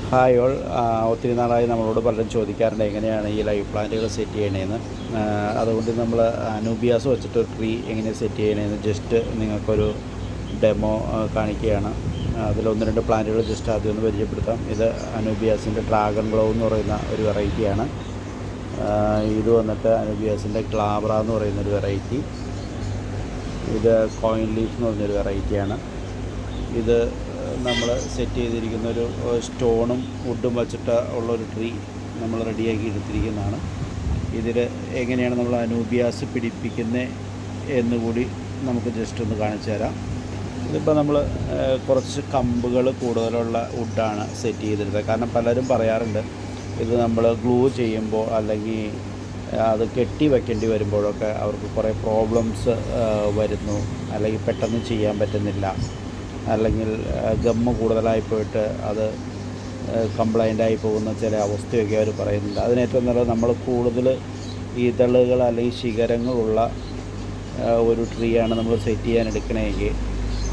Hi all. ഒത്തിരി നാളായി നമ്മളോട് പലരും ചോദിക്കാറുണ്ട് എങ്ങനെയാണ് ഈ ലൈവ് പ്ലാന്റുകൾ സെറ്റ് ചെയ്യണതെന്ന്. അതുകൊണ്ട് നമ്മൾ അനൂബിയാസ് വെച്ചിട്ട് ട്രീ എങ്ങനെ സെറ്റ് ചെയ്യണതെന്ന് ജസ്റ്റ് നിങ്ങൾക്കൊരു ഡെമോ കാണിക്കുകയാണ്. അതിലൊന്ന് രണ്ട് പ്ലാന്റുകൾ ജസ്റ്റ് ആദ്യം ഒന്ന് പരിചയപ്പെടുത്താം. ഇത് അനൂബിയാസിൻ്റെ ഡ്രാഗൺ ഗ്ലോ എന്ന് പറയുന്ന ഒരു വെറൈറ്റിയാണ്. ഇത് വന്നിട്ട് അനൂബിയാസിൻ്റെ ക്ലാബ്ര എന്ന് പറയുന്നൊരു വെറൈറ്റി. ഇത് കോയിൻ ലീഫ് എന്ന് പറഞ്ഞൊരു വെറൈറ്റിയാണ്. ഇത് നമ്മൾ സെറ്റ് ചെയ്തിരിക്കുന്ന ഒരു സ്റ്റോണും വുഡും വച്ചിട്ട് ഉള്ളൊരു ട്രീ നമ്മൾ റെഡിയാക്കി എടുത്തിരിക്കുന്നതാണ്. ഇതിൽ എങ്ങനെയാണ് നമ്മൾ അനൂബിയാസ് പിടിപ്പിക്കുന്നത് എന്നുകൂടി നമുക്ക് ജസ്റ്റ് ഒന്ന് കാണിച്ചു തരാം. ഇതിപ്പോൾ നമ്മൾ കുറച്ച് കമ്പുകൾ കൂടുതലുള്ള വുഡാണ് സെറ്റ് ചെയ്തിരുന്നത്. കാരണം പലരും പറയാറുണ്ട് ഇത് നമ്മൾ ഗ്ലൂ ചെയ്യുമ്പോൾ അല്ലെങ്കിൽ അത് കെട്ടി വയ്ക്കേണ്ടി വരുമ്പോഴൊക്കെ അവർക്ക് കുറേ പ്രോബ്ലംസ് വരുന്നു, അല്ലെങ്കിൽ പെട്ടെന്ന് ചെയ്യാൻ പറ്റുന്നില്ല, അല്ലെങ്കിൽ ഗമ്മ് കൂടുതലായി പോയിട്ട് അത് കംപ്ലൈൻ്റായി പോകുന്ന ചില അവസ്ഥയൊക്കെ അവർ പറയുന്നുണ്ട്. അതിനേറ്റവും നല്ലത് നമ്മൾ കൂടുതൽ ഇതളുകൾ അല്ലെങ്കിൽ ശിഖരങ്ങളുള്ള ഒരു ട്രീയാണ് നമ്മൾ സെറ്റ് ചെയ്യാൻ എടുക്കണമെങ്കിൽ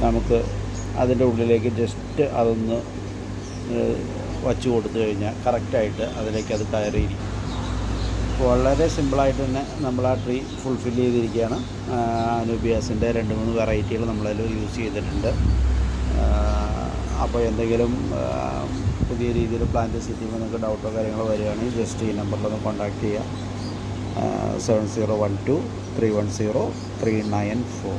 നമുക്ക് അതിൻ്റെ ഉള്ളിലേക്ക് ജസ്റ്റ് അതൊന്ന് വച്ച് കൊടുത്തു കഴിഞ്ഞാൽ കറക്റ്റായിട്ട് അതിലേക്ക് അത് കയറിയിരിക്കും. വളരെ സിമ്പിളായിട്ട് തന്നെ നമ്മൾ ആ ട്രീ ഫുൾഫിൽ ചെയ്തിരിക്കുകയാണ്. അനൂബിയാസിൻ്റെ 2-3 വെറൈറ്റികൾ നമ്മളതിൽ യൂസ് ചെയ്തിട്ടുണ്ട്. അപ്പോൾ എന്തെങ്കിലും പുതിയ രീതിയിൽ പ്ലാന്റ് സെറ്റ് ചെയ്യുമ്പോൾ നിങ്ങൾക്ക് ഡൗട്ടോ കാര്യങ്ങളോ വരികയാണെങ്കിൽ ജസ്റ്റ് ഈ നമ്പറിലൊന്ന് കോൺടാക്റ്റ് ചെയ്യുക. 7012 310 394.